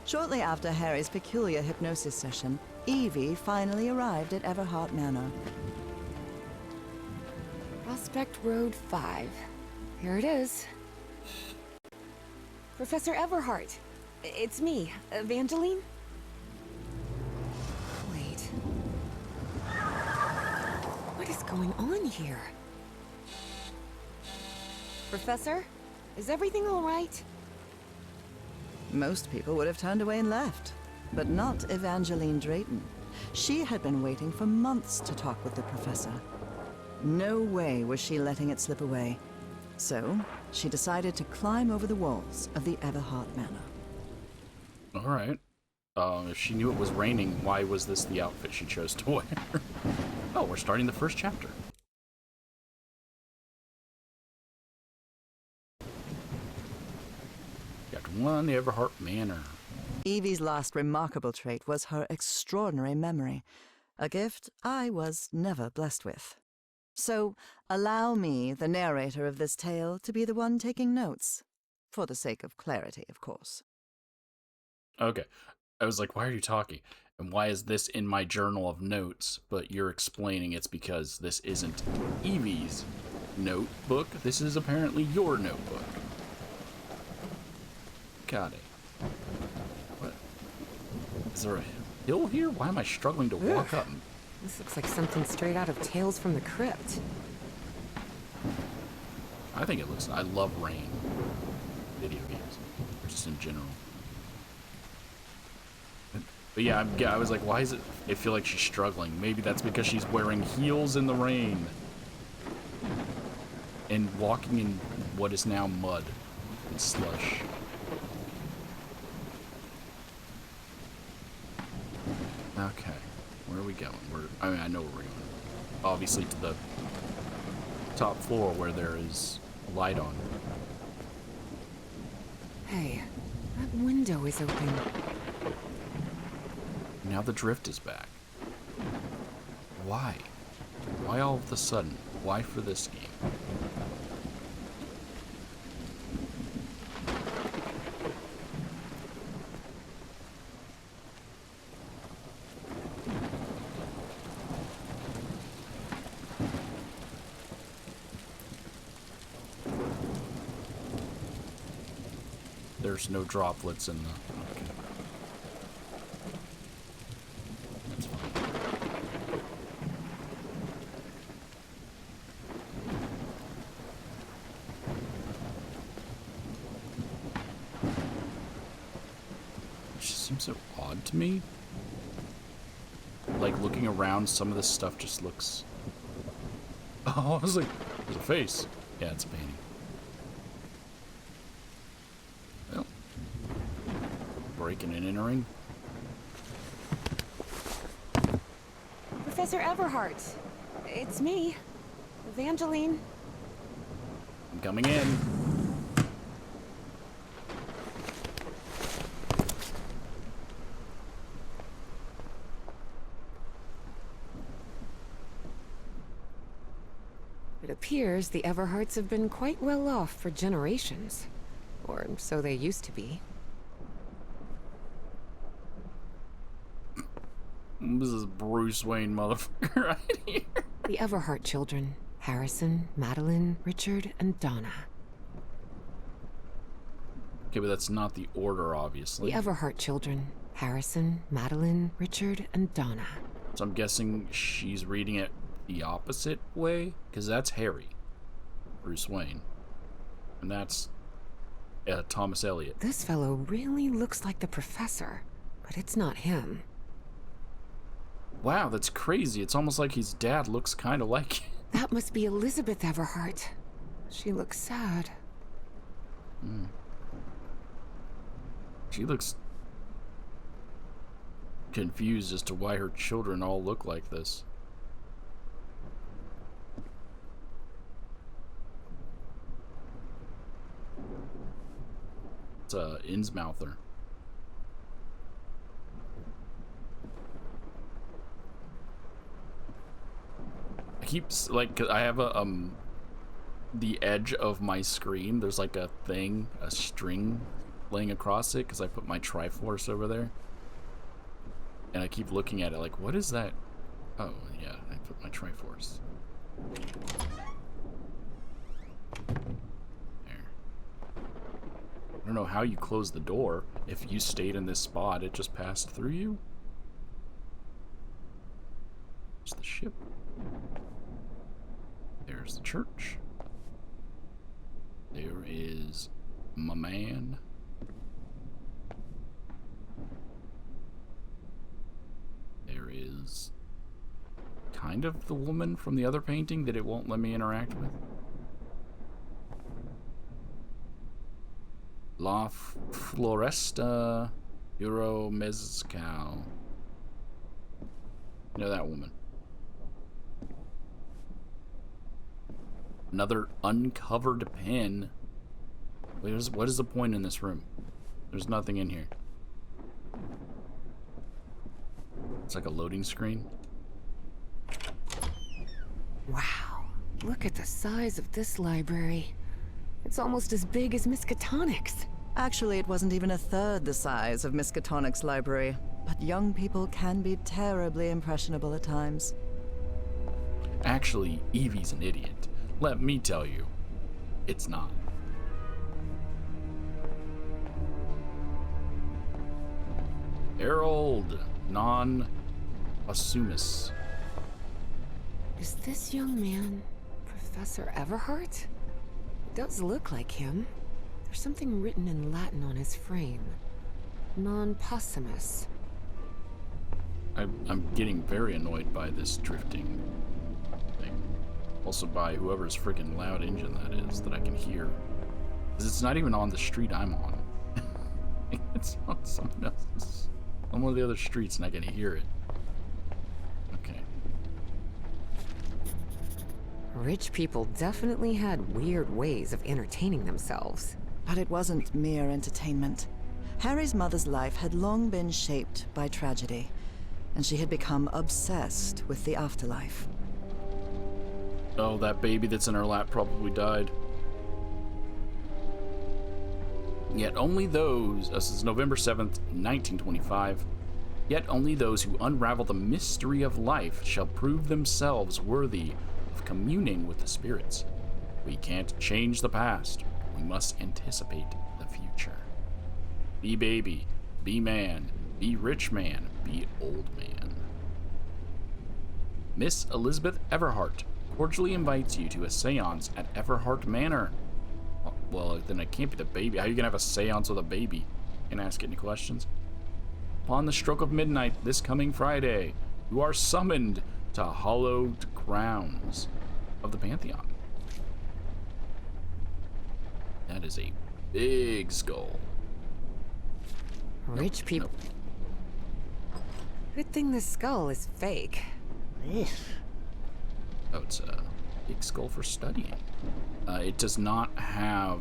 Shortly after Harry's peculiar hypnosis session, Evie finally arrived at Everhart Manor. Prospect Road 5. Here it is. Professor Everhart. It's me, Evangeline. Wait. What is going on here? Professor? Is everything all right? Most people would have turned away and left, but not Evangeline Drayton. She had been waiting for months to talk with the professor. No way was she letting it slip away. So, she decided to climb over the walls of the Everhart Manor. Alright. If she knew it was raining, why was this the outfit she chose to wear? Oh, we're starting the first chapter. Chapter 1, the Everhart Manor. Evie's last remarkable trait was her extraordinary memory, a gift I was never blessed with. So, allow me, the narrator of this tale, to be the one taking notes. For the sake of clarity, of course. Okay. I was like, why are you talking? And why is this in my journal of notes? But you're explaining it's because this isn't Evie's notebook. This is apparently your notebook. Got it. What? Is there a hill here? Why am I struggling to walk up? This looks like something straight out of Tales from the Crypt. I think it looks... I love rain. Video games. Or just in general. But yeah, I was like, why is it... I feel like she's struggling. Maybe that's because she's wearing heels in the rain. And walking in what is now mud and slush. Okay. Where are we going? I mean, I know where we're going. Obviously to the top floor where there is a light on. Hey, that window is open. Now the drift is back. Why? Why all of a sudden? Why for this game? There's no droplets in the... Okay. That's fine. It just seems so odd to me. Like, looking around, some of this stuff just looks... Oh, I was like, there's a face. Yeah, it's a painting. Well, breaking and entering. Professor Everhart. It's me, Evangeline. I'm coming in. It appears the Everharts have been quite well off for generations. Or so they used to be. This is Bruce Wayne motherfucker right here. The Everhart children. Harrison, Madeline, Richard, and Donna. Okay, but that's not the order, obviously. The Everhart children. Harrison, Madeline, Richard, and Donna. So I'm guessing she's reading it the opposite way? Because that's Harry. Bruce Wayne. And that's Thomas Elliot. This fellow really looks like the professor, but it's not him. Wow, that's crazy. It's almost like his dad looks kind of like him. That must be Elizabeth Everhart. She looks sad. She looks confused as to why her children all look like this. It's a Innsmouther. I keep like I have a the edge of my screen. There's like a thing, a string, laying across it because I put my Triforce over there. And I keep looking at it like, what is that? Oh, yeah, I put my Triforce. There. I don't know how you close the door. If you stayed in this spot, it just passed through you? There's the ship. There's the church. There is my man. There is kind of the woman from the other painting that it won't let me interact with. La Floresta Euro Mezcal. You know that woman. Another uncovered pen. Wait, what is the point in this room? There's nothing in here. It's like a loading screen. Wow, look at the size of this library. It's almost as big as Miskatonic's. Actually, it wasn't even a third the size of Miskatonic's library, but young people can be terribly impressionable at times. Actually, Evie's an idiot. Let me tell you, it's not. Harold non-assumus. Is this young man Professor Everhart? It does look like him. There's something written in Latin on his frame. Non-possumus. I'm getting very annoyed by this drifting thing. Also by whoever's freaking loud engine that is that I can hear. Because it's not even on the street I'm on. It's on someone else's. On one of the other streets and I can hear it. Okay. Rich people definitely had weird ways of entertaining themselves. But it wasn't mere entertainment. Harry's mother's life had long been shaped by tragedy, and she had become obsessed with the afterlife. Oh, that baby that's in her lap probably died. Yet only those, this is November 7th, 1925, yet only those who unravel the mystery of life shall prove themselves worthy of communing with the spirits. We can't change the past. We must anticipate the future. Be baby, be man, be rich man, be old man. Miss Elizabeth Everhart cordially invites you to a seance at Everhart Manor. Well, then it can't be the baby. How are you going to have a seance with a baby? Can't ask any questions. Upon the stroke of midnight this coming Friday, you are summoned to hallowed grounds of the Pantheon. That is a big skull. Rich people. Good thing this skull is fake. Oh, it's a big skull for studying. It does not have,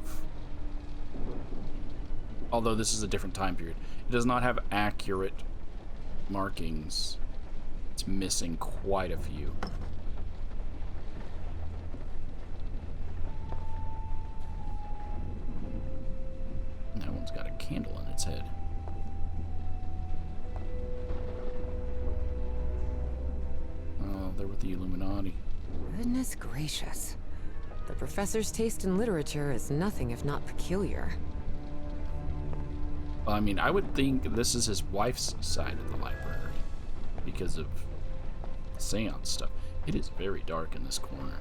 although this is a different time period, it does not have accurate markings. It's missing quite a few. That one's got a candle in its head. Oh, they're with the Illuminati. Goodness gracious. The professor's taste in literature is nothing if not peculiar. Well, I mean, I would think this is his wife's side of the library because of seance stuff. It is very dark in this corner.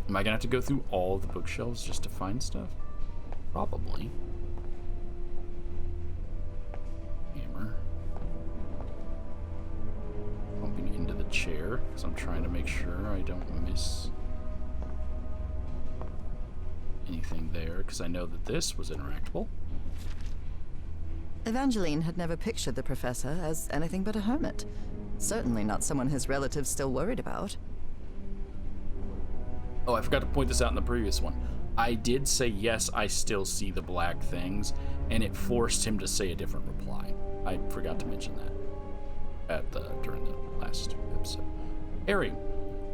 Am I gonna have to go through all the bookshelves just to find stuff? Probably. Hammer. Bumping into the chair because I'm trying to make sure I don't miss anything there because I know that this was interactable. Evangeline had never pictured the professor as anything but a hermit. Certainly not someone his relatives still worried about. Oh, I forgot to point this out in the previous one. I did say, yes, I still see the black things, and it forced him to say a different reply. I forgot to mention that during the last episode. Harry,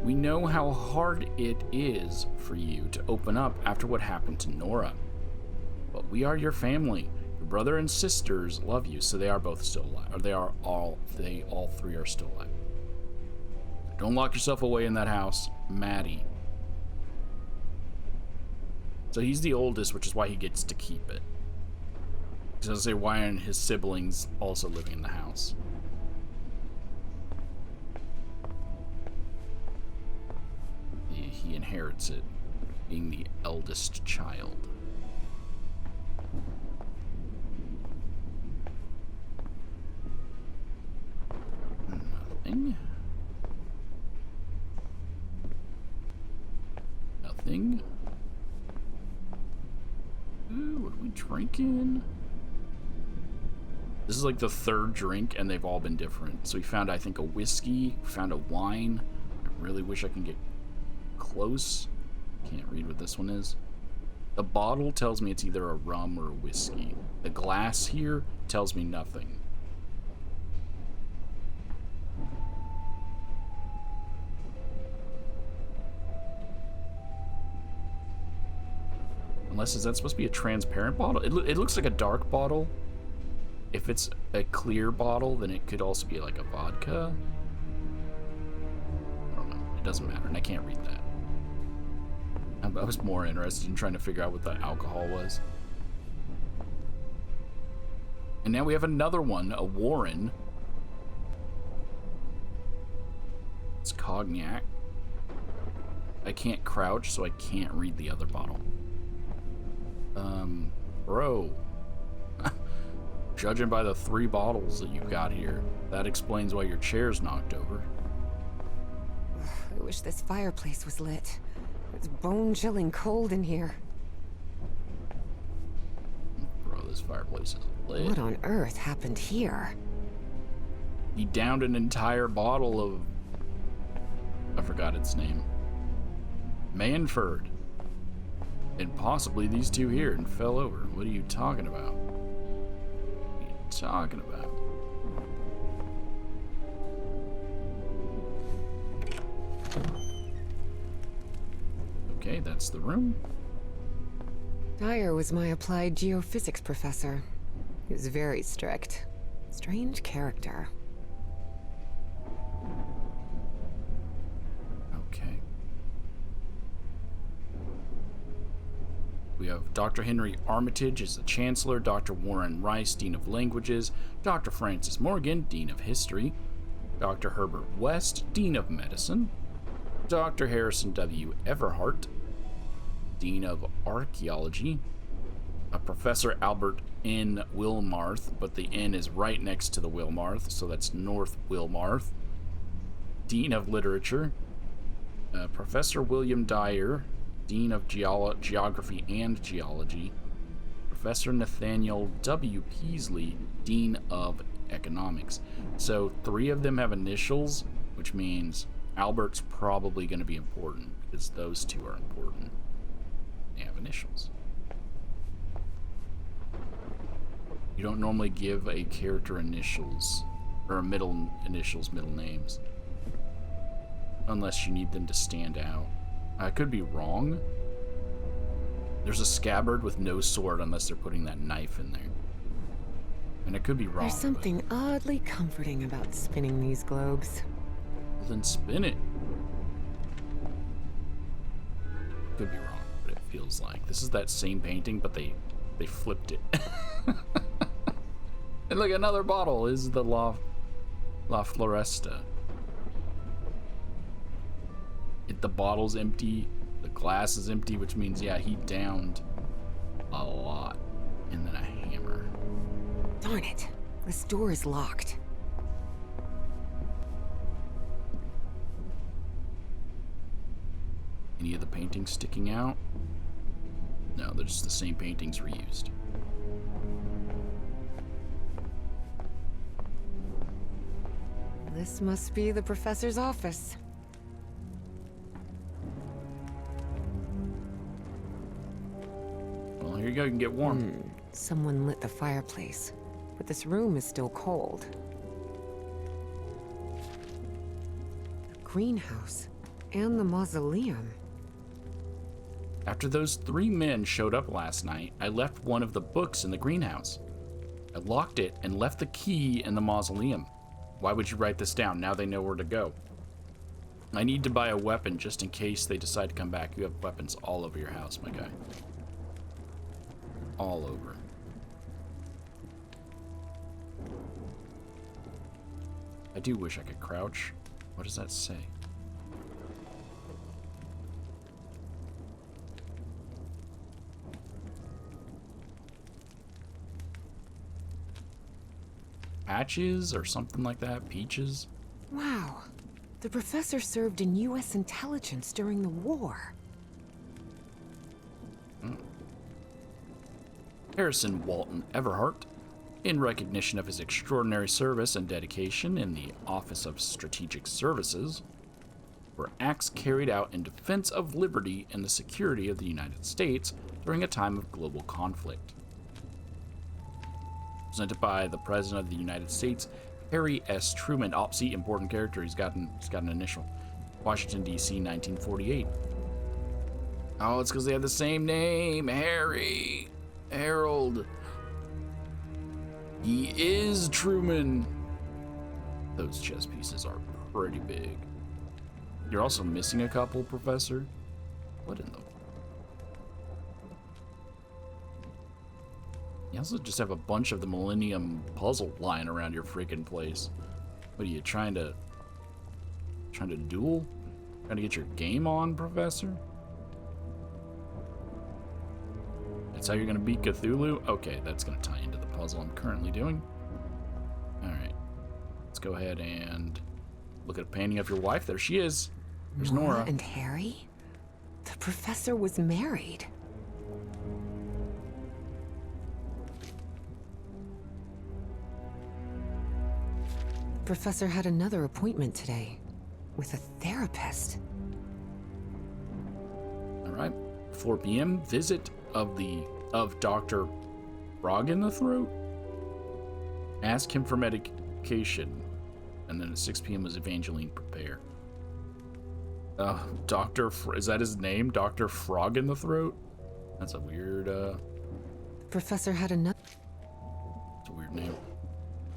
We know how hard it is for you to open up after what happened to Nora. But we are your family. Your brother and sisters love you, so they are both still alive. Or they all three are still alive. Don't lock yourself away in that house, Maddie. So he's the oldest, which is why he gets to keep it. Because I'll say, why aren't his siblings also living in the house? He inherits it, being the eldest child. Nothing. Nothing. Ooh, what are we drinking? This is like the third drink, and they've all been different. So we found, I think, a whiskey. We found a wine. I really wish I can get close. Can't read what this one is. The bottle tells me it's either a rum or a whiskey. The glass here tells me nothing. Unless, is that supposed to be a transparent bottle? It looks like a dark bottle. If it's a clear bottle, then it could also be like a vodka. I don't know. It doesn't matter, and I can't read that. I was more interested in trying to figure out what the alcohol was. And now we have another one, a Warren. It's cognac. I can't crouch, so I can't read the other bottle. Bro. Judging by the 3 bottles that you've got here, that explains why your chair's knocked over. I wish this fireplace was lit. It's bone-chilling cold in here. Bro, this fireplace is lit. What on earth happened here? He downed an entire bottle of... I forgot its name. Manford. And possibly these 2 here, and fell over. What are you talking about? What are you talking about? Okay, that's the room. Dyer was my applied geophysics professor. He was very strict. Strange character. Okay. We have Dr. Henry Armitage as the Chancellor, Dr. Warren Rice, Dean of Languages, Dr. Francis Morgan, Dean of History, Dr. Herbert West, Dean of Medicine, Dr. Harrison W. Everhart, Dean of Archaeology, Professor Albert N. Wilmarth, but the N is right next to the Wilmarth, so that's North Wilmarth, Dean of Literature, Professor William Dyer, Dean of Geography and Geology, Professor Nathaniel W. Peasley, Dean of Economics. So 3 of them have initials, which means Albert's probably going to be important, because those 2 are important. They have initials. You don't normally give a character initials, or middle initials, middle names, unless you need them to stand out. I could be wrong. There's a scabbard with no sword unless they're putting that knife in there. And I could be wrong. There's something oddly comforting about spinning these globes. Well, then spin it. Could be wrong, but it feels like. This is that same painting, but they flipped it. And look, another bottle is the La Floresta. The bottle's empty, the glass is empty, which means, yeah, he downed a lot. And then a hammer. Darn it. This door is locked. Any of the paintings sticking out? No, they're just the same paintings reused. This must be the professor's office. Well, here you go, you can get warm. Someone lit the fireplace, but this room is still cold. A greenhouse. And the mausoleum. After those 3 men showed up last night, I left one of the books in the greenhouse. I locked it and left the key in the mausoleum. Why would you write this down? Now they know where to go. I need to buy a weapon just in case they decide to come back. You have weapons all over your house, my guy. All over. I do wish I could crouch. What does that say? Patches or something like that? Peaches? Wow. The professor served in U.S. intelligence during the war. Harrison Walton Everhart, in recognition of his extraordinary service and dedication in the Office of Strategic Services, were acts carried out in defense of liberty and the security of the United States during a time of global conflict. Presented by the President of the United States, Harry S. Truman. Oh, see, important character. He's got an initial. Washington, D.C., 1948. Oh, it's because they have the same name. Harry. Harold. He is Truman. Those chess pieces are pretty big. You're also missing a couple, Professor. What in the... You also just have a bunch of the Millennium Puzzle lying around your freaking place. What are you trying to duel? Trying to get your game on, Professor? That's how you're gonna beat Cthulhu? Okay, that's gonna tie into the puzzle I'm currently doing. Alright. Let's go ahead and look at a painting of your wife. There she is. There's Nora. And Harry? The professor was married. Professor had another appointment today with a therapist. All right, 4 p.m. visit of Dr. Frog in the Throat. Ask him for medication, and then at 6 p.m. was Evangeline prepare. Is that his name? Dr. Frog in the Throat? That's a weird. Professor had another. It's a weird name.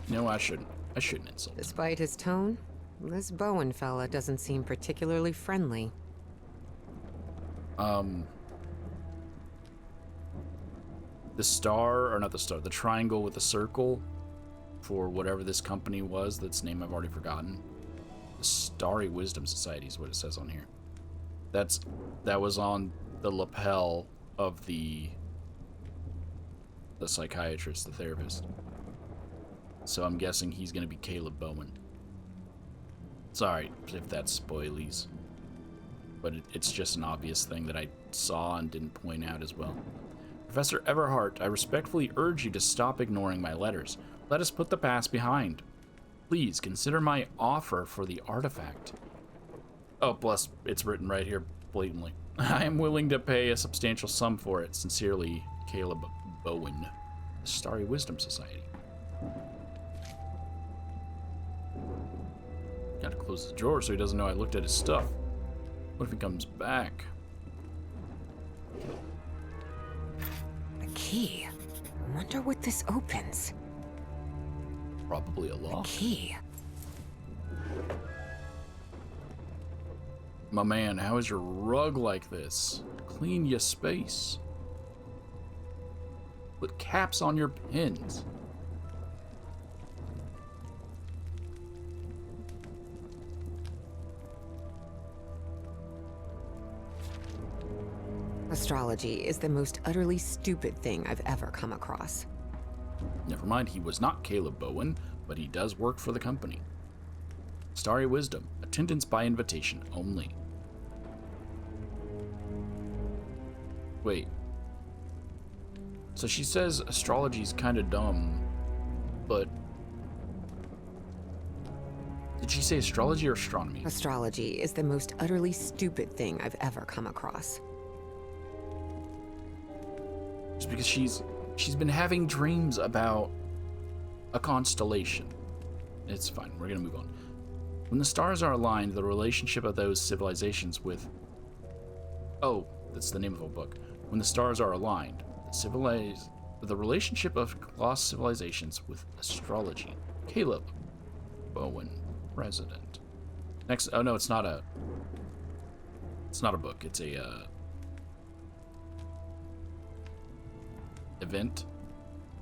No, I shouldn't insult him. Despite his tone, this Bowen fella doesn't seem particularly friendly. The triangle with the circle for whatever this company was, that's name I've already forgotten. The Starry Wisdom Society is what it says on here. That was on the lapel of the psychiatrist, the therapist. So I'm guessing he's going to be Caleb Bowen. Sorry if that's spoilies. But it's just an obvious thing that I saw and didn't point out as well. Professor Everhart, I respectfully urge you to stop ignoring my letters. Let us put the past behind. Please consider my offer for the artifact. Oh, plus it's written right here blatantly. I am willing to pay a substantial sum for it. Sincerely, Caleb Bowen, the Starry Wisdom Society. Gotta close the drawer so he doesn't know I looked at his stuff. What if he comes back? A key. I wonder what this opens. Probably a lock. A key. My man, how is your rug like this? Clean your space. Put caps on your pins. Astrology is the most utterly stupid thing I've ever come across. Never mind, he was not Caleb Bowen, but he does work for the company. Starry Wisdom, attendance by invitation only. Wait. So she says astrology's kind of dumb, but... Did she say astrology or astronomy? Astrology is the most utterly stupid thing I've ever come across. Just because she's been having dreams about a constellation. It's fine. We're gonna move on. When the stars are aligned, the relationship of those civilizations with... Oh, that's the name of a book. When the stars are aligned, the relationship of lost civilizations with astrology. Caleb Bowen, President. Next, oh no, it's not a book. It's a event.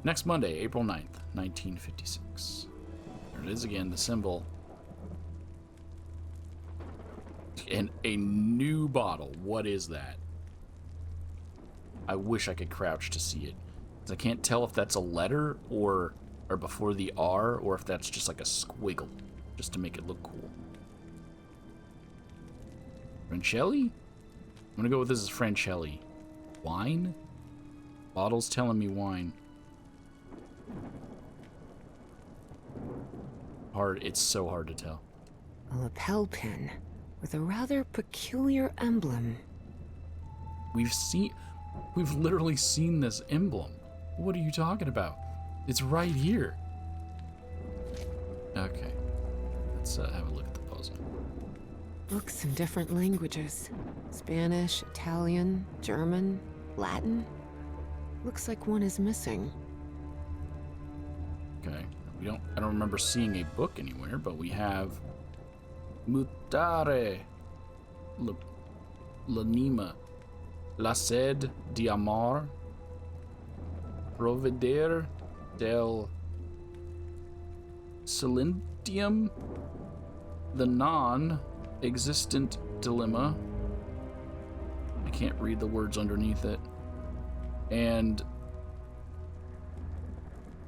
Next Monday, April 9th, 1956. There it is again, the symbol. And a new bottle. What is that? I wish I could crouch to see it. 'Cause I can't tell if that's a letter or before the R, or if that's just like a squiggle, just to make it look cool. Francelli? I'm gonna go with this is Francelli. Wine? Bottle's telling me wine. Hard. It's so hard to tell. A lapel pin with a rather peculiar emblem. We've literally seen this emblem. What are you talking about? It's right here. Okay. Let's have a look at the puzzle. Books in different languages. Spanish, Italian, German, Latin. Looks like one is missing. Okay. I don't remember seeing a book anywhere, but we have Mutare L'anima, la sed di amar, provedere del silentium, the non-existent dilemma. I can't read the words underneath it. And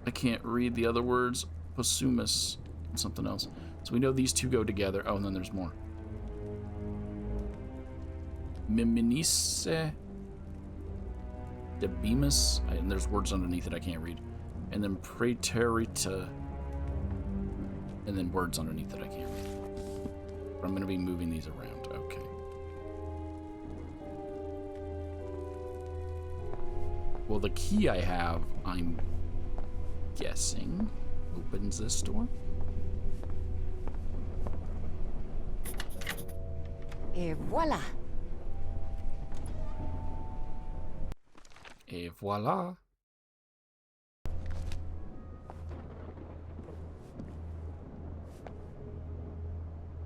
I can't read the other words. Possumus and something else. So we know these two go together. Oh, and then there's more. Miminice debimus. And there's words underneath it I can't read. And then praeterita. And then words underneath it I can't read. But I'm going to be moving these around. Okay. Well, the key I have, I'm guessing, opens this door. Et voila! Et voila.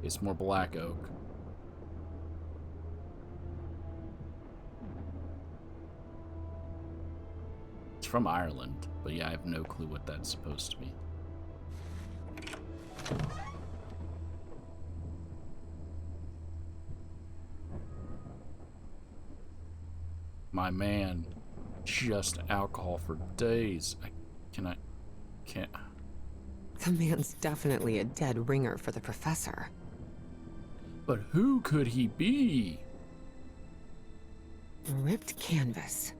It's more black oak. It's from Ireland, but yeah, I have no clue what that's supposed to be. My man, just alcohol for days. Can't. The man's definitely a dead ringer for the professor. But who could he be? Ripped canvas.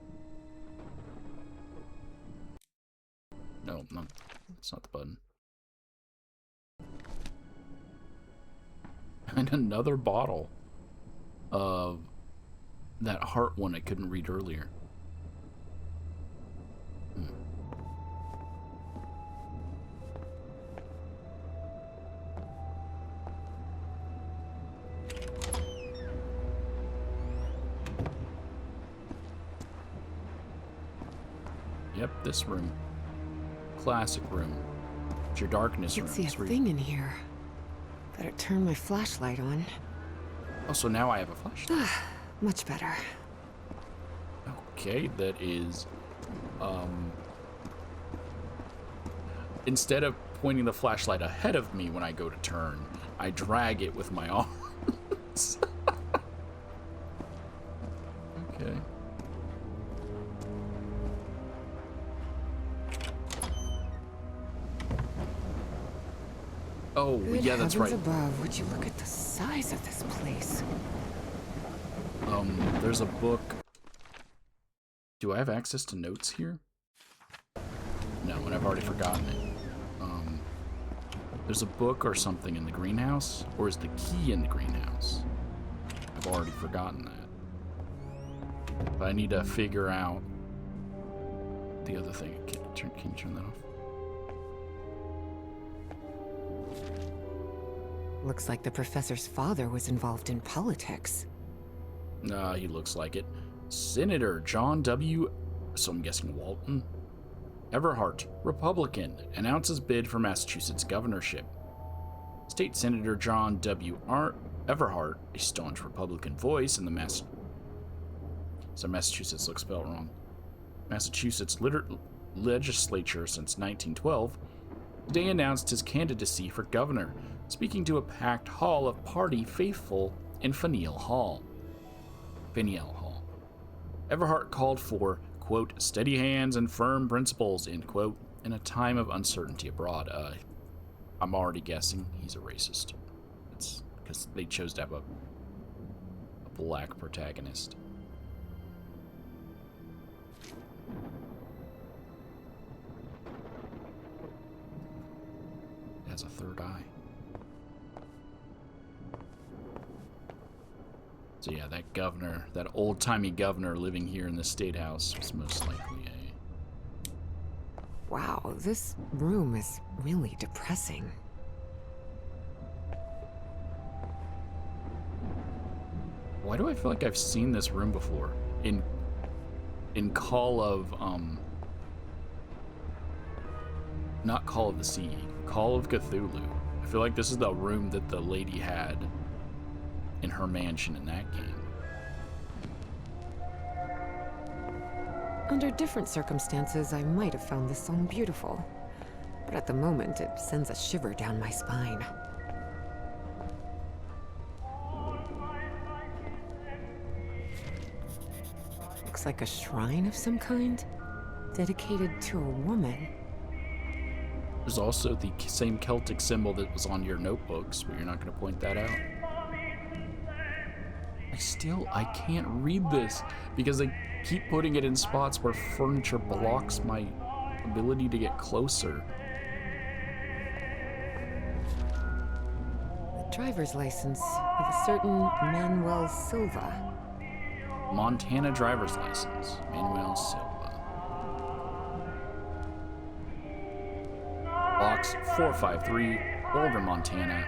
No, that's not the button. And another bottle of that heart one I couldn't read earlier. Yep, this room. Classic room. It's your darkness room. I can't see a thing in here. Better turn my flashlight on. Oh, so now I have a flashlight. Much better. Okay, that is, instead of pointing the flashlight ahead of me when I go to turn, I drag it with my arms. Okay. Oh, Good yeah, that's right. heavens above, would you look at the size of this place? There's a book. Do I have access to notes here? No, and I've already forgotten it. There's a book or something in the greenhouse, or is the key in the greenhouse? I've already forgotten that. But I need to figure out the other thing. Can you turn that off? Looks like the professor's father was involved in politics. He looks like it. Senator John W. So I'm guessing Walton. Everhart, Republican, announces bid for Massachusetts governorship. State Senator John W. Everhart, a staunch Republican voice in the Massachusetts looks spelled wrong. Massachusetts legislature since 1912, today announced his candidacy for governor, speaking to a packed hall of party faithful in Faneuil Hall. Everhart called for, quote, steady hands and firm principles, end quote, in a time of uncertainty abroad. I'm already guessing he's a racist. It's because they chose to have a black protagonist. It has a third eye. So yeah, that governor, that old-timey governor living here in the State House was most likely a... Wow, this room is really depressing. Why do I feel like I've seen this room before? In Call of, not Call of the Sea, Call of Cthulhu. I feel like this is the room that the lady had in her mansion in that game. Under different circumstances, I might have found this song beautiful. But at the moment, it sends a shiver down my spine. Looks like a shrine of some kind, dedicated to a woman. There's also the same Celtic symbol that was on your notebooks, but you're not going to point that out. I can't read this because they keep putting it in spots where furniture blocks my ability to get closer. A driver's license with a certain Manuel Silva. Montana driver's license, Manuel Silva. Box 453, Boulder, Montana.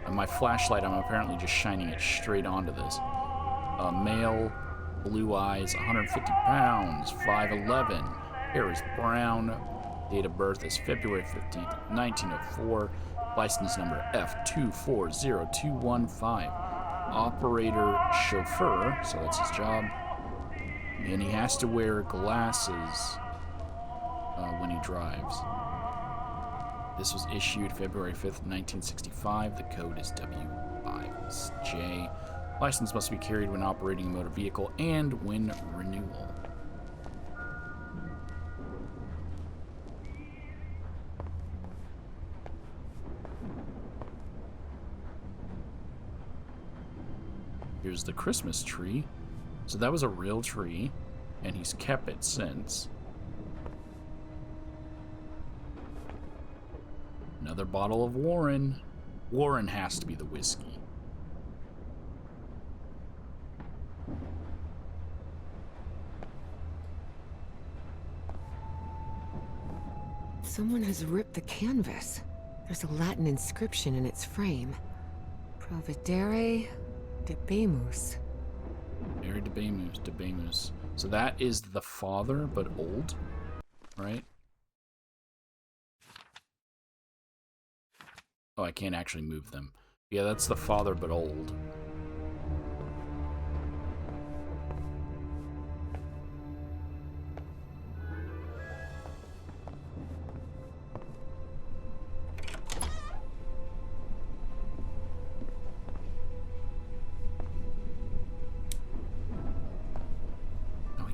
And my flashlight, I'm apparently just shining it straight onto this. Male, blue eyes, 150 pounds, 5'11", hair is brown, date of birth is February 15th, 1904, license number F240215, operator chauffeur, so that's his job, and he has to wear glasses when he drives. This was issued February 5th, 1965, the code is W5J. License must be carried when operating a motor vehicle and when renewal. Here's the Christmas tree. So that was a real tree, and he's kept it since. Another bottle of Warren. Warren has to be the whiskey. Someone has ripped the canvas. There's a Latin inscription in its frame. Providere debemus. Providere debemus. So that is the father, but old, right? Oh, I can't actually move them. Yeah, that's the father, but old.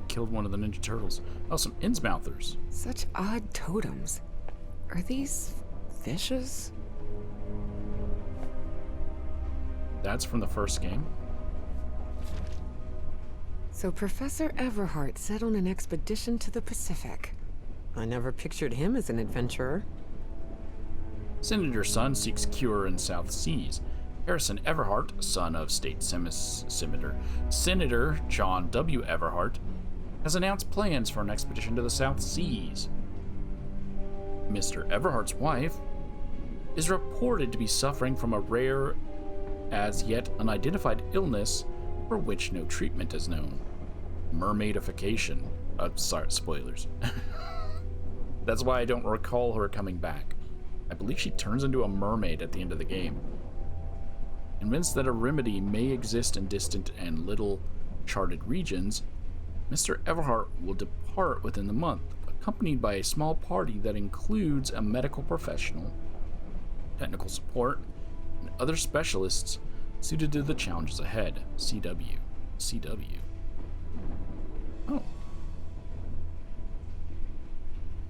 Killed one of the Ninja Turtles. Oh, some Innsmouthers. Such odd totems. Are these fishes? That's from the first game. So Professor Everhart set on an expedition to the Pacific. I never pictured him as an adventurer. Senator's son seeks cure in South Seas. Harrison Everhart, son of State Senator John W. Everhart, has announced plans for an expedition to the South Seas. Mr. Everhart's wife is reported to be suffering from a rare, as yet unidentified illness for which no treatment is known. Mermaidification. Sorry, spoilers. That's why I don't recall her coming back. I believe she turns into a mermaid at the end of the game. Convinced that a remedy may exist in distant and little charted regions, Mr. Everhart will depart within the month, accompanied by a small party that includes a medical professional, technical support, and other specialists suited to the challenges ahead. CW. CW. Oh.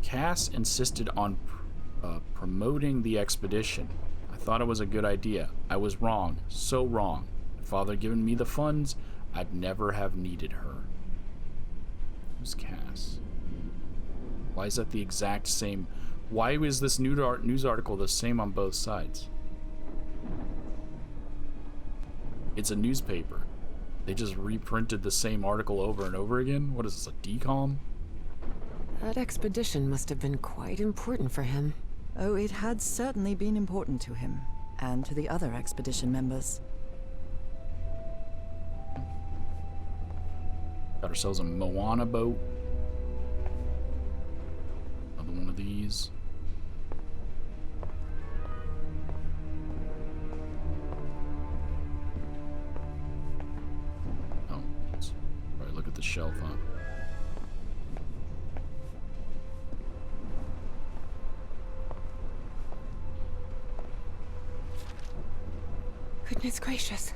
Cass insisted on promoting the expedition. I thought it was a good idea. I was wrong. So wrong. Had Father given me the funds, I'd never have needed her. Who's Cass? Why is that the exact same? Why was this news article the same on both sides? It's a newspaper. They just reprinted the same article over and over again? What is this, a decom? That expedition must have been quite important for him. Oh, it had certainly been important to him, and to the other expedition members. Got ourselves a Moana boat. Another one of these. Oh, let's probably look at the shelf, huh? Goodness gracious.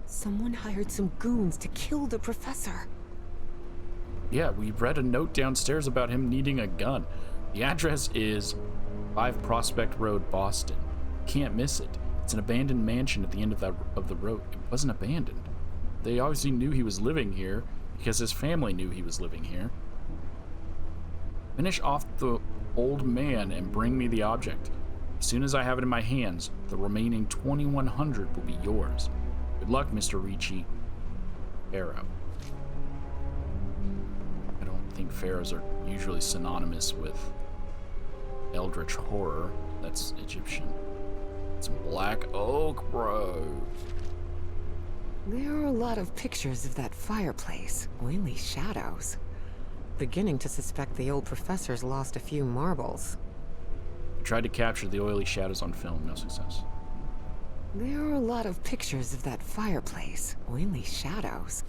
Someone hired some goons to kill the professor. Yeah, we read a note downstairs about him needing a gun. The address is 5 Prospect Road, Boston. Can't miss it. It's an abandoned mansion at the end of the road. It wasn't abandoned. They obviously knew he was living here because his family knew he was living here. Finish off the old man and bring me the object. As soon as I have it in my hands, the remaining 2,100 will be yours. Good luck, Mr. Ricci. Pharaoh. I don't think pharaohs are usually synonymous with eldritch horror. That's Egyptian. It's Black Oak Grove. There are a lot of pictures of that fireplace. Oily shadows. Beginning to suspect the old professor's lost a few marbles. I tried to capture the oily shadows on film, no success. There are a lot of pictures of that fireplace. Oily shadows.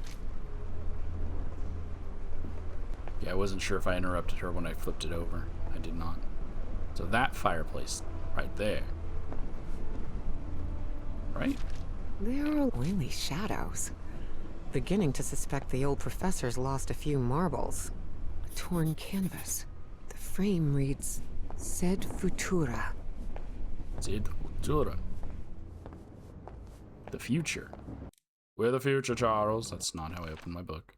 Yeah, I wasn't sure if I interrupted her when I flipped it over. I did not. So that fireplace right there. Right? There are oily shadows. Beginning to suspect the old professor's lost a few marbles. A torn canvas. The frame reads, Sed Futura. Sed Futura. The future. We're the future, Charles. That's not how I open my book.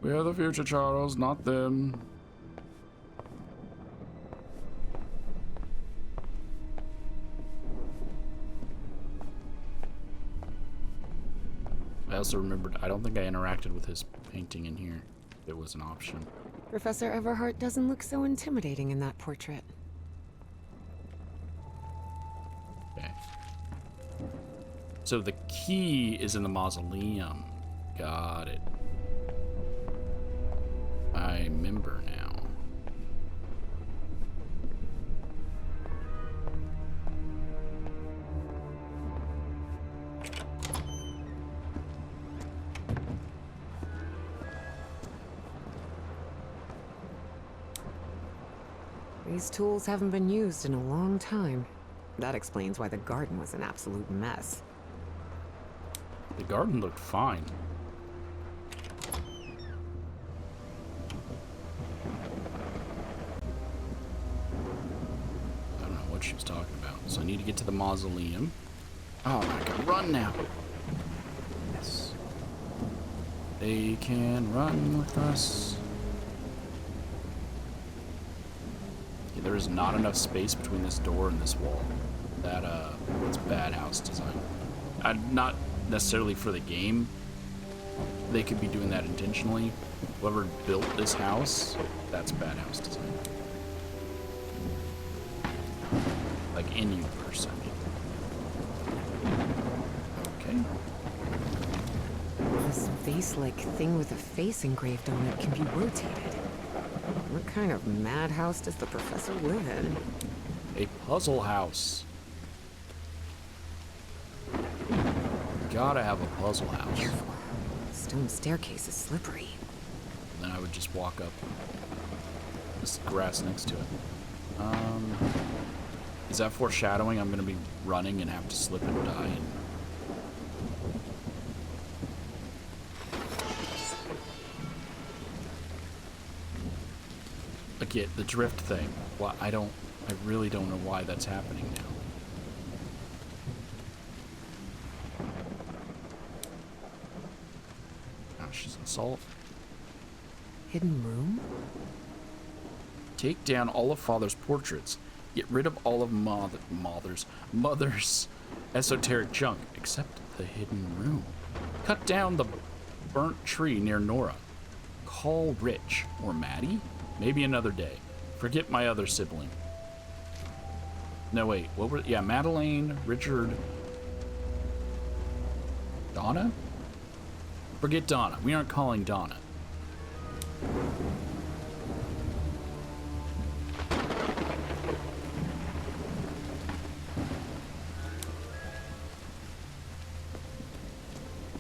We're the future, Charles, not them. I also remembered, I don't think I interacted with his painting in here. It was an option. Professor Everhart doesn't look so intimidating in that portrait. Okay. So the key is in the mausoleum. Got it. I remember now. These tools haven't been used in a long time. That explains why the garden was an absolute mess. The garden looked fine. I don't know what she was talking about. So I need to get to the mausoleum. Oh, I can run now. Yes. They can run with us. Yeah, there is not enough space between this door and this wall. That's bad house design. Not necessarily for the game, they could be doing that intentionally. Whoever built this house, that's bad house design. Like in universe, I mean. Okay. This vase-like thing with a face engraved on it can be rotated. What kind of madhouse does the professor live in? A puzzle house. Gotta have a puzzle house. Careful. Stone staircase is slippery. Then I would just walk up this grass next to it. Is that foreshadowing? I'm gonna be running and have to slip and die. Again, the drift thing. Well, I really don't know why that's happening now. She's in salt. Hidden room? Take down all of Father's portraits. Get rid of all of Mother's esoteric junk, except the hidden room. Cut down the burnt tree near Nora. Call Rich or Maddie? Maybe another day. Forget my other sibling. No, wait. What were... Yeah, Madeleine, Richard... Donna? Forget Donna. We aren't calling Donna.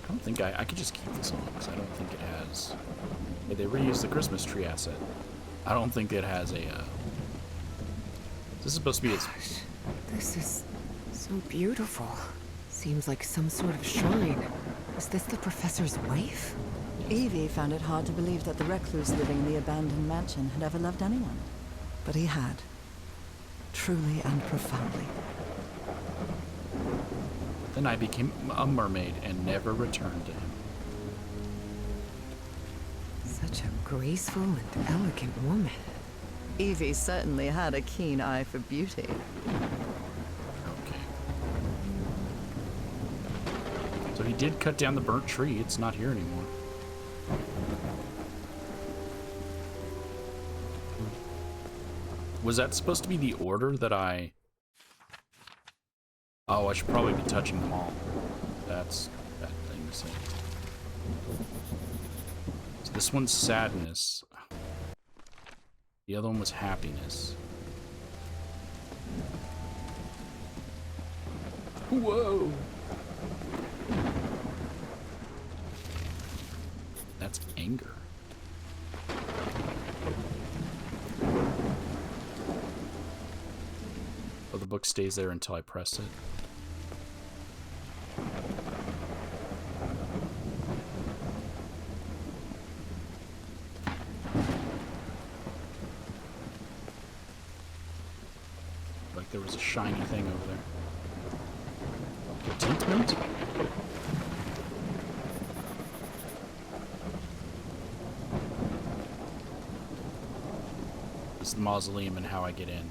I don't think I could just keep this on because I don't think it has... Hey, they reused the Christmas tree asset. I don't think it has a... This is supposed to be its... Gosh, this is so beautiful. Seems like some sort of shrine. Is this the professor's wife? Evie found it hard to believe that the recluse living in the abandoned mansion had ever loved anyone. But he had. Truly and profoundly. Then I became a mermaid and never returned to him. Such a graceful and elegant woman. Evie certainly had a keen eye for beauty. Okay. So he did cut down the burnt tree. It's not here anymore. Was that supposed to be the order that I... Oh, I should probably be touching them all. That's a bad thing to say. So this one's sadness. The other one was happiness. Whoa! That's anger. Oh, the book stays there until I press it. Like there was a shiny thing over there. Contentment? This is the mausoleum and how I get in.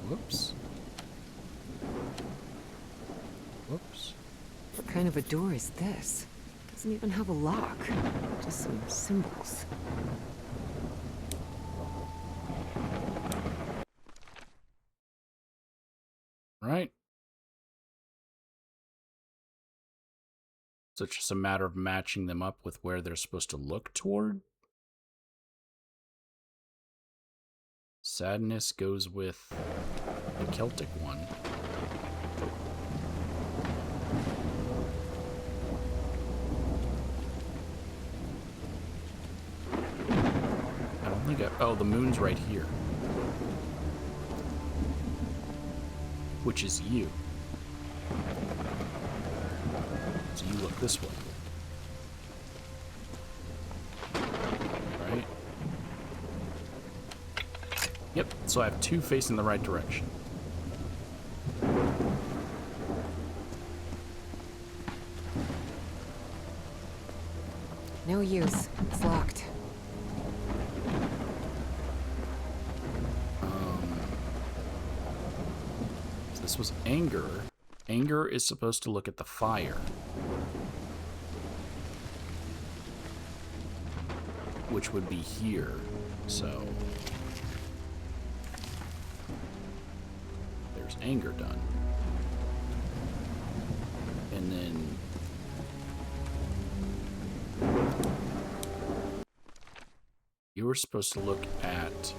Whoops. Whoops. What kind of a door is this? Doesn't even have a lock. Just some symbols. Right. So it's just a matter of matching them up with where they're supposed to look toward. Sadness goes with the Celtic one. I don't think I... Oh, the moon's right here. Which is you. So you look this way. Right? Yep, so I have two facing the right direction. No use. It's locked. So this was anger. Anger is supposed to look at the fire, which would be here, so there's anger done. And then you were supposed to look at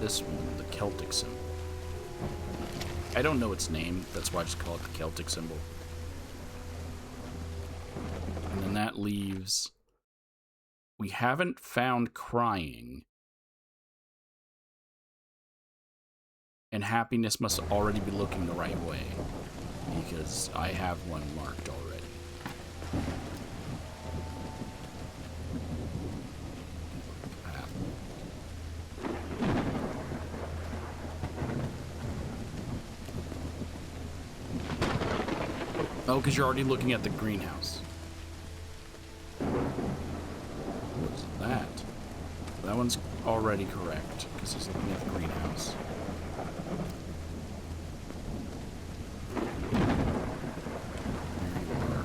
this one, the Celtic symbol. I don't know its name, that's why I just call it the Celtic symbol. And then that leaves... We haven't found crying. And happiness must already be looking the right way, because I have one marked already. Oh, because you're already looking at the greenhouse. What's that? That one's already correct, because he's looking at the greenhouse.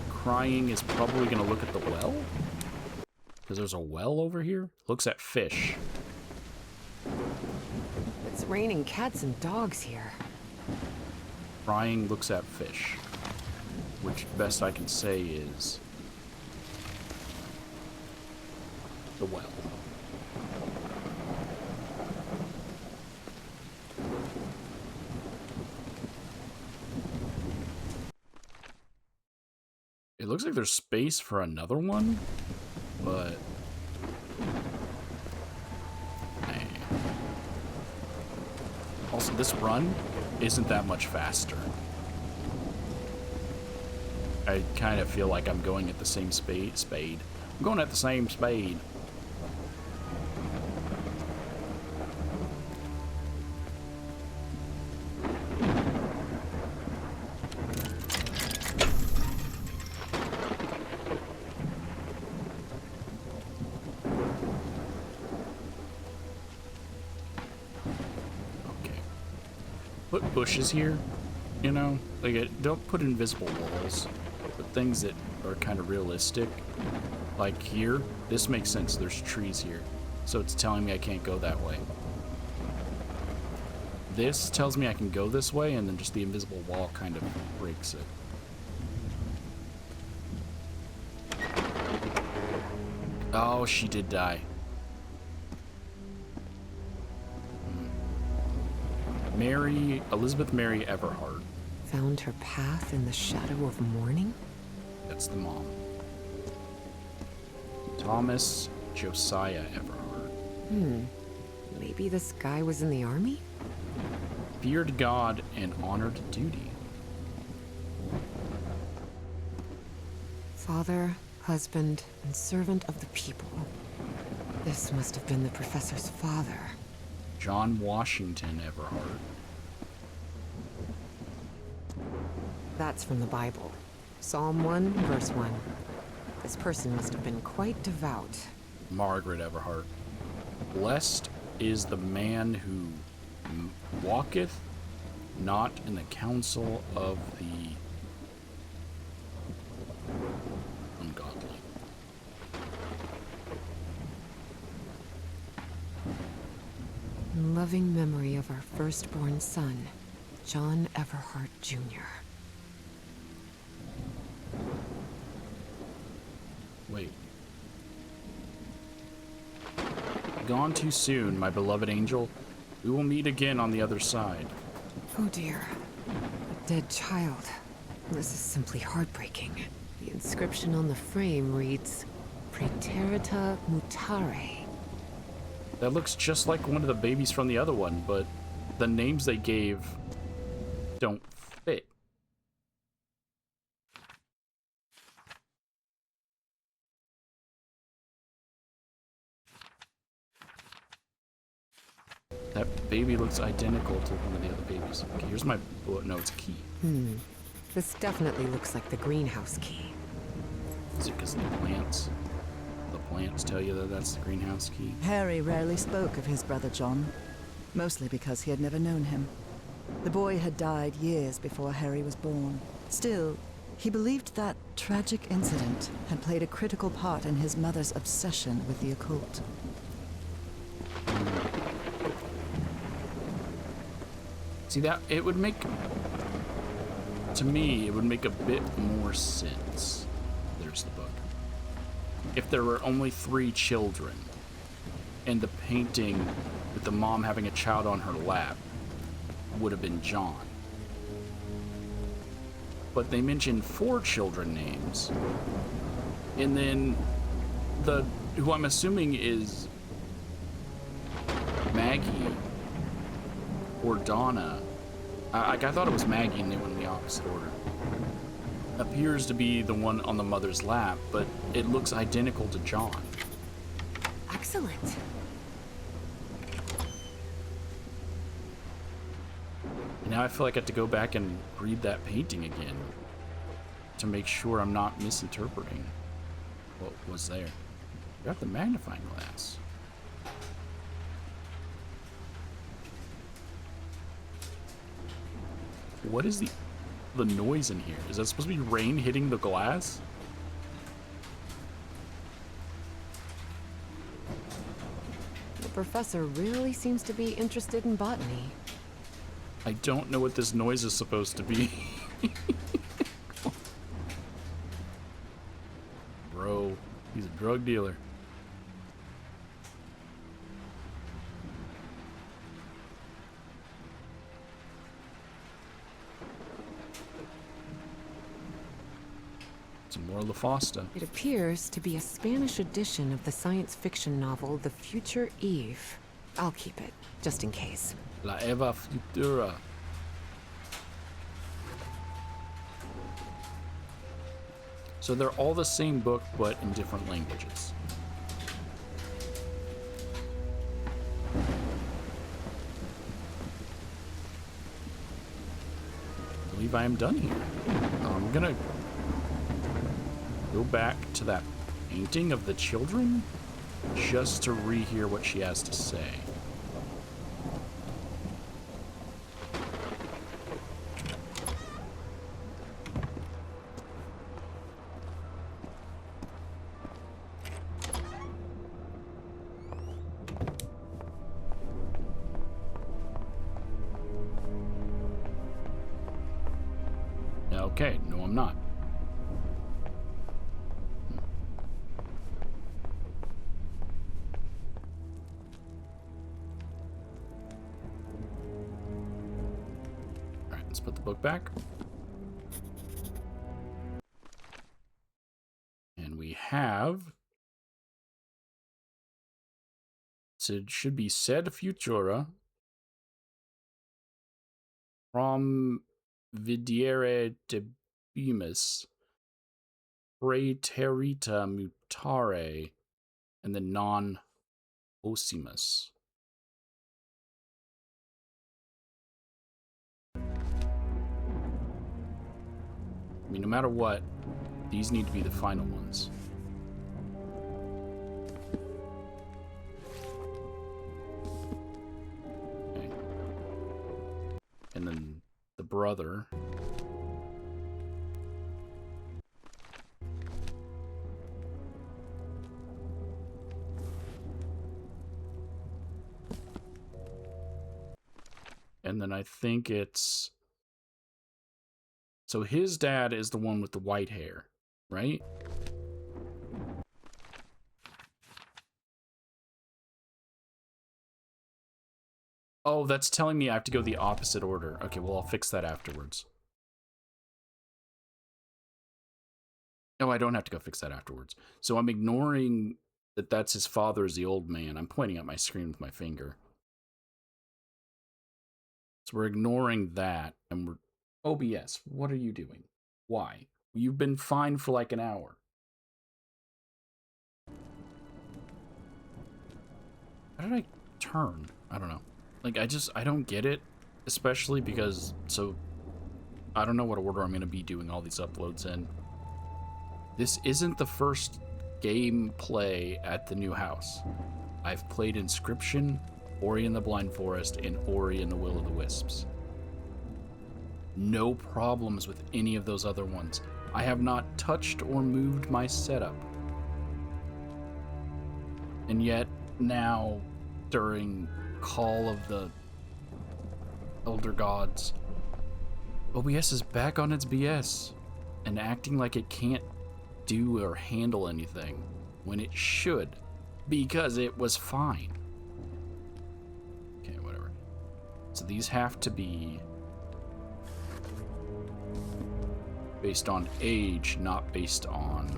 Crying is probably going to look at the well? Because there's a well over here? Looks at fish. It's raining cats and dogs here. Crying looks at fish. Which, best I can say, is the well. It looks like there's space for another one, but... Also, this run isn't that much faster. I kind of feel like I'm going at the same spade. I'm going at the same speed. Okay. Put bushes here, you know? Like, don't put invisible walls. But things that are kind of realistic, like here, this makes sense. There's trees here, so it's telling me I can't go that way. This tells me I can go this way, and then just the invisible wall kind of breaks it. Oh, she did die. Elizabeth Mary Everhart. Found her path in the shadow of morning? That's the mom. Thomas Josiah Everhart. Maybe this guy was in the army? Feared God and honored duty. Father, husband, and servant of the people. This must have been the professor's father. John Washington Everhart. That's from the Bible. Psalm 1, verse 1. This person must have been quite devout. Margaret Everhart. Blessed is the man who walketh not in the counsel of the ungodly. In loving memory of our firstborn son, John Everhart Jr. Wait. Gone too soon, my beloved angel. We will meet again on the other side. Oh dear. A dead child. This is simply heartbreaking. The inscription on the frame reads, Praeterita Mutare. That looks just like one of the babies from the other one, but the names they gave don't fit. That baby looks identical to one of the other babies. Okay, here's my... No, it's a key. This definitely looks like the greenhouse key. Is it because of the plants? The plants tell you that that's the greenhouse key? Harry rarely spoke of his brother John, mostly because he had never known him. The boy had died years before Harry was born. Still, he believed that tragic incident had played a critical part in his mother's obsession with the occult. See, that it would make, to me, it would make a bit more sense. There's the book. If there were only 3 children, and the painting with the mom having a child on her lap would have been John. But they mentioned 4 children names, and then who I'm assuming is Maggie or Donna. I thought it was Maggie, and they went in the opposite order. Appears to be the one on the mother's lap, but it looks identical to John. Excellent. Now I feel like I have to go back and read that painting again to make sure I'm not misinterpreting what was there. Grab the magnifying glass. What is the noise in here? Is that supposed to be rain hitting the glass? The professor really seems to be interested in botany. I don't know what this noise is supposed to be. Bro, he's a drug dealer. Some more La Fosta. It appears to be a Spanish edition of the science fiction novel The Future Eve. I'll keep it, just in case. La Eva Futura. So they're all the same book, but in different languages. I believe I am done here. I'm gonna go back to that painting of the children just to rehear what she has to say. Okay, no, I'm not. Alright, let's put the book back. And we have... So it should be Sed Futura from Videre Debimus, Praeterita Mutare, and the non Osimus. I mean, no matter what, these need to be the final ones. Okay. And then the brother. And then I think it's... So his dad is the one with the white hair, right? Oh, that's telling me I have to go the opposite order. Okay, well, I'll fix that afterwards. No, I don't have to go fix that afterwards. So I'm ignoring that that's his father as the old man. I'm pointing at my screen with my finger. So we're ignoring that, and we're... OBS, what are you doing? Why? You've been fine for like an hour. How did I turn? I don't know. Like, I don't get it, especially because, so, I don't know what order I'm going to be doing all these uploads in. This isn't the first gameplay at the new house. I've played Inscription, Ori and the Blind Forest, and Ori and the Will of the Wisps. No problems with any of those other ones. I have not touched or moved my setup. And yet, now, during Call of the Elder Gods, OBS is back on its BS and acting like it can't do or handle anything when it should, because it was fine. Okay, whatever. So these have to be based on age, not based on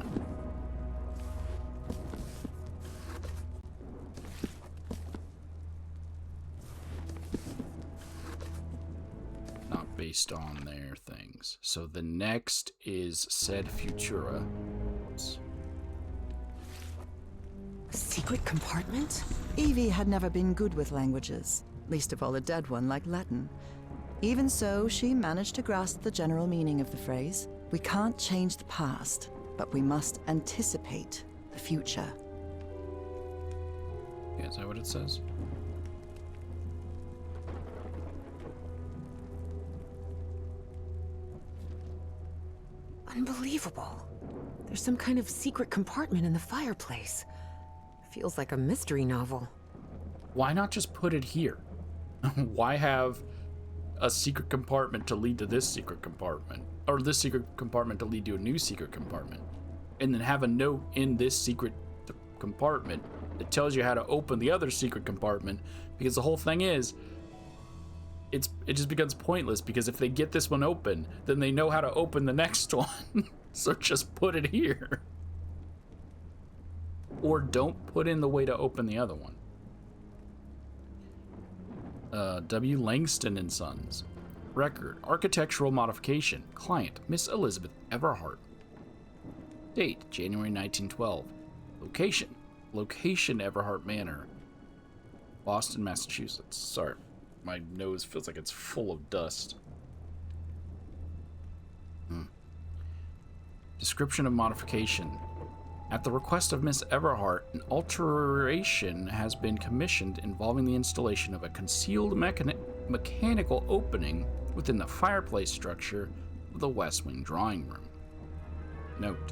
based on their things. So the next is Sed Futura. Secret compartment? Evie had never been good with languages, least of all a dead one like Latin. Even so, she managed to grasp the general meaning of the phrase. We can't change the past, but we must anticipate the future. Yeah, is that what it says? Unbelievable. There's some kind of secret compartment in the fireplace. Feels like a mystery novel. Why not just put it here? Why have a secret compartment to lead to this secret compartment? Or this secret compartment to lead to a new secret compartment? And then have a note in this secret compartment that tells you how to open the other secret compartment, because the whole thing is, it just becomes pointless, because if they get this one open, then they know how to open the next one. So just put it here. Or don't put in the way to open the other one. W. Langston and Sons. Record, architectural modification. Client, Miss Elizabeth Everhart. Date, January 1912. Location, Everhart Manor. Boston, Massachusetts. Sorry. My nose feels like it's full of dust. Description of modification. At the request of Miss Everhart, an alteration has been commissioned involving the installation of a concealed mechanical opening within the fireplace structure of the West Wing drawing room. Note: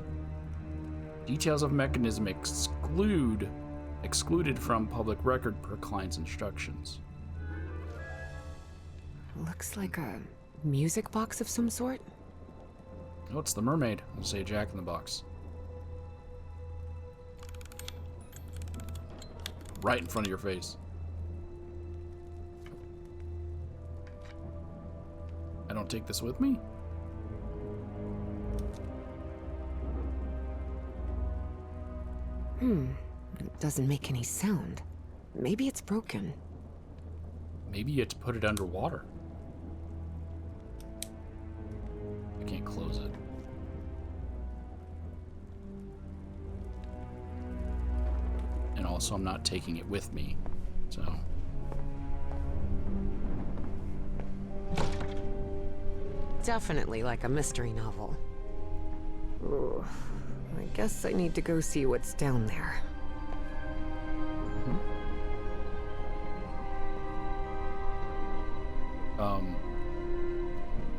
details of mechanism excluded from public record per client's instructions. Looks like a music box of some sort. Oh, it's the mermaid. I'll say Jack in the Box. Right in front of your face. I don't take this with me? It doesn't make any sound. Maybe it's broken. Maybe you have to put it underwater. I can't close it. And also, I'm not taking it with me, so. Definitely like a mystery novel. Ooh, I guess I need to go see what's down there.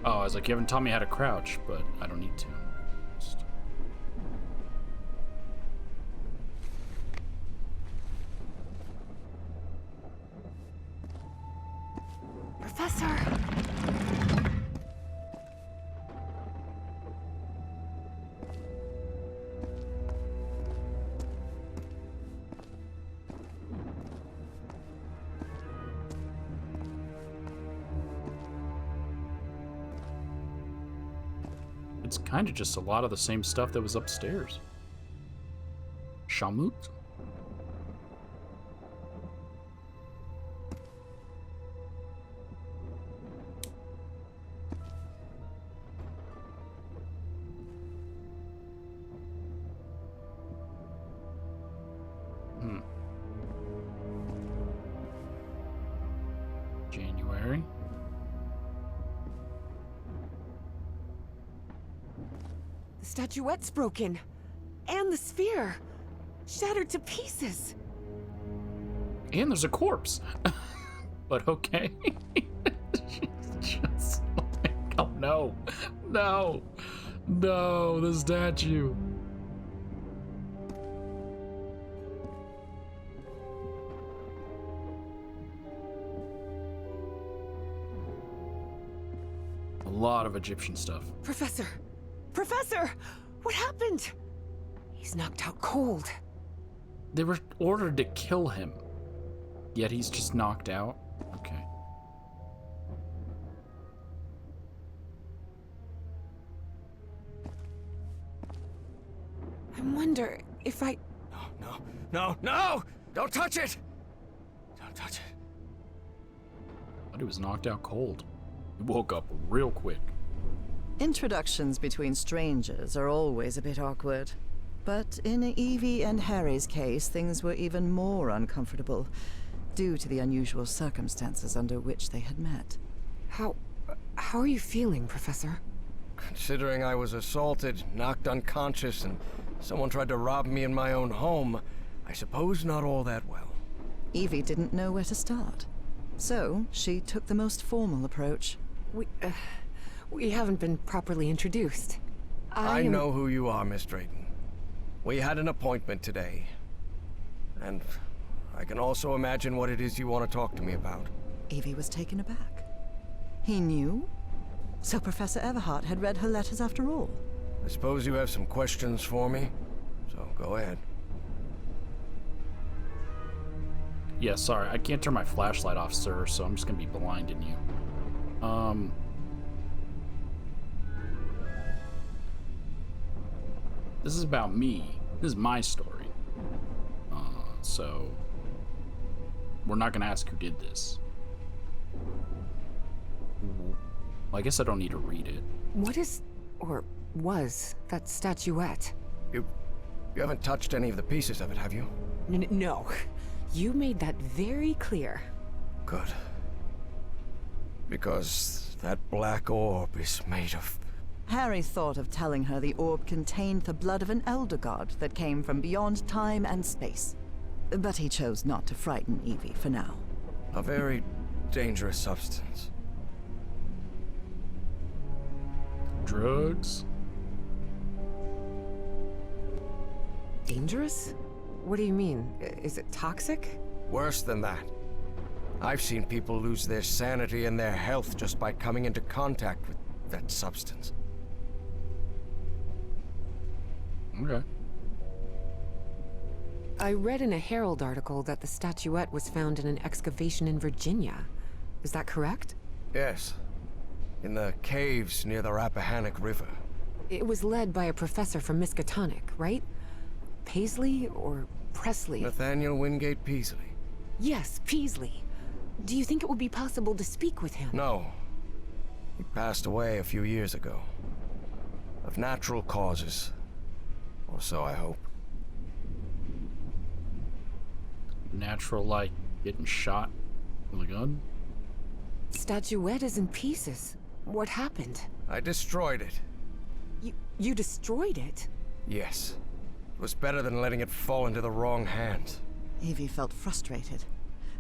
Oh, I was like, you haven't taught me how to crouch, but I don't need to. Just... Professor! It's kind of just a lot of the same stuff that was upstairs. Shamut? January. The statuette's broken. And the sphere. Shattered to pieces. And there's a corpse. But okay. Just like, oh no, no, no, the statue. A lot of Egyptian stuff. Professor! Professor! What happened? He's knocked out cold. They were ordered to kill him, yet he's just knocked out? Okay. I wonder if I... No! Don't touch it! Don't touch it. But he was knocked out cold. He woke up real quick. Introductions between strangers are always a bit awkward. But in Evie and Harry's case, things were even more uncomfortable, due to the unusual circumstances under which they had met. How are you feeling, Professor? Considering I was assaulted, knocked unconscious, and someone tried to rob me in my own home, I suppose not all that well. Evie didn't know where to start. So, she took the most formal approach. We haven't been properly introduced. I know who you are, Miss Drayton. We had an appointment today. And I can also imagine what it is you want to talk to me about. Evie was taken aback. He knew? So Professor Everhart had read her letters after all. I suppose you have some questions for me, so go ahead. Yeah, sorry, I can't turn my flashlight off, sir, so I'm just gonna be blinding you. This is about me. This is my story. So we're not gonna ask who did this. Well, I guess I don't need to read it. What is, or was, that statuette? You haven't touched any of the pieces of it, have you? No. You made that very clear. Good. Because that black orb is made of... Harry thought of telling her the orb contained the blood of an elder god that came from beyond time and space. But he chose not to frighten Evie for now. a very dangerous substance. Drugs? Dangerous? What do you mean? Is it toxic? Worse than that. I've seen people lose their sanity and their health just by coming into contact with that substance. Okay. I read in a Herald article that the statuette was found in an excavation in Virginia. Is that correct? Yes. In the caves near the Rappahannock River. It was led by a professor from Miskatonic, right? Paisley or Presley? Nathaniel Wingate Peaslee. Yes, Peaslee. Do you think it would be possible to speak with him? No. He passed away a few years ago. Of natural causes. Or so I hope. Natural, like getting shot with a gun? Statuette is in pieces. What happened? I destroyed it. You destroyed it? Yes. It was better than letting it fall into the wrong hands. Evie felt frustrated.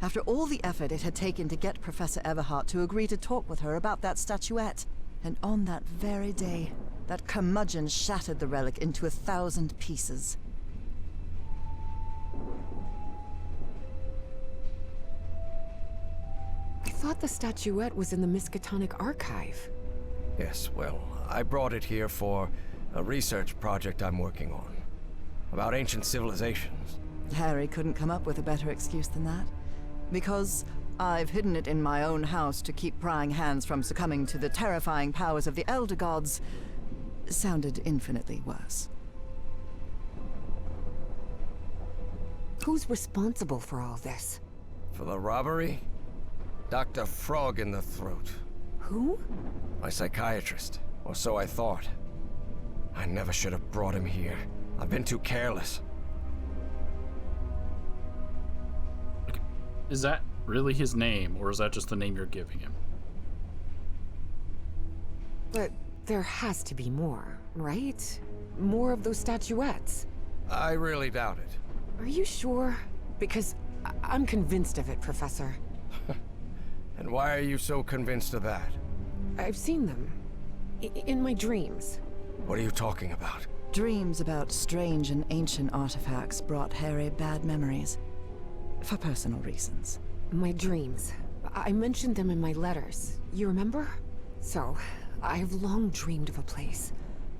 After all the effort it had taken to get Professor Everhart to agree to talk with her about that statuette. And on that very day, that curmudgeon shattered the relic into 1,000 pieces. I thought the statuette was in the Miskatonic archive. Yes, well, I brought it here for a research project I'm working on. About ancient civilizations. Harry couldn't come up with a better excuse than that. Because I've hidden it in my own house to keep prying hands from succumbing to the terrifying powers of the Elder Gods sounded infinitely worse. Who's responsible for all this? For the robbery? Dr. Frog in the throat. Who? My psychiatrist. Or so I thought. I never should have brought him here. I've been too careless. Is that really his name, or is that just the name you're giving him? But there has to be more, right? More of those statuettes. I really doubt it. Are you sure? Because I'm convinced of it, Professor. And why are you so convinced of that? I've seen them. In my dreams. What are you talking about? Dreams about strange and ancient artifacts brought Harry bad memories. For personal reasons. My dreams. I mentioned them in my letters. You remember? So, I've long dreamed of a place.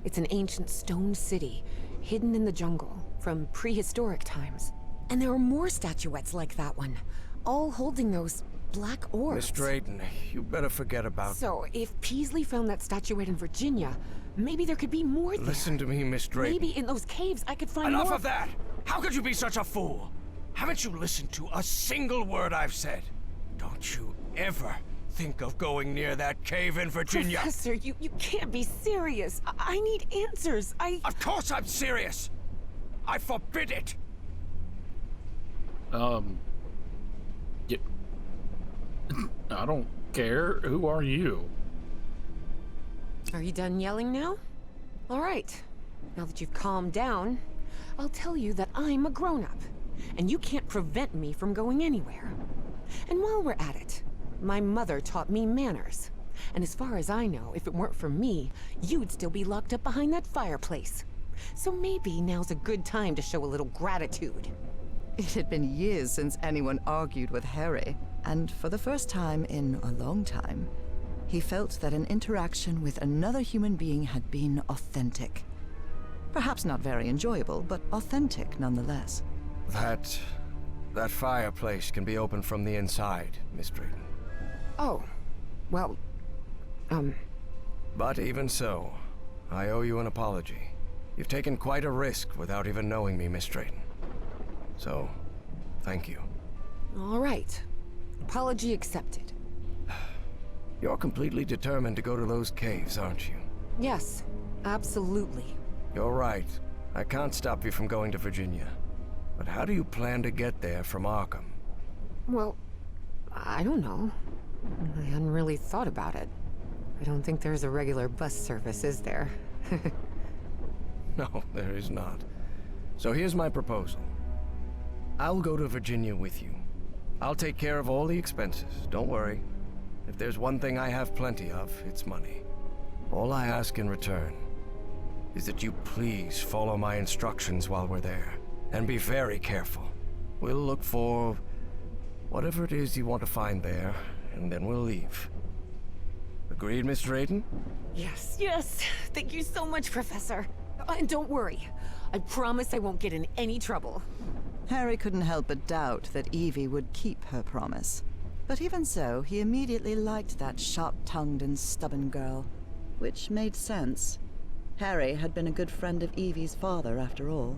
It's an ancient stone city, hidden in the jungle, from prehistoric times. And there are more statuettes like that one, all holding those black orbs. Miss Drayton, you better forget about... So, if Peasley found that statuette in Virginia, maybe there could be more there. Listen to me, Miss Drayton. Maybe in those caves I could find more... Enough of that! How could you be such a fool? Haven't you listened to a single word I've said? Don't you ever think of going near that cave in Virginia. Professor, you can't be serious. I need answers. Of course I'm serious! I forbid it! Yeah. I don't care. Who are you? Are you done yelling now? All right. Now that you've calmed down, I'll tell you that I'm a grown-up, and you can't prevent me from going anywhere. And while we're at it, my mother taught me manners. And as far as I know, if it weren't for me, you'd still be locked up behind that fireplace. So maybe now's a good time to show a little gratitude. It had been years since anyone argued with Harry, and for the first time in a long time, he felt that an interaction with another human being had been authentic. Perhaps not very enjoyable, but authentic nonetheless. That fireplace can be opened from the inside, Miss Drayton. Oh, well, But even so, I owe you an apology. You've taken quite a risk without even knowing me, Miss Drayton. So, thank you. all right. Apology accepted. You're completely determined to go to those caves, aren't you? Yes, absolutely. You're right. I can't stop you from going to Virginia. But how do you plan to get there from Arkham? Well, I don't know. I hadn't really thought about it. I don't think there's a regular bus service, is there? No, there is not. So here's my proposal. I'll go to Virginia with you. I'll take care of all the expenses, don't worry. If there's one thing I have plenty of, it's money. All I ask in return is that you please follow my instructions while we're there. And be very careful. We'll look for whatever it is you want to find there, and then we'll leave. Agreed, Miss Drayton? Yes, yes. Thank you so much, Professor. And don't worry. I promise I won't get in any trouble. Harry couldn't help but doubt that Evie would keep her promise. But even so, he immediately liked that sharp-tongued and stubborn girl. Which made sense. Harry had been a good friend of Evie's father, after all.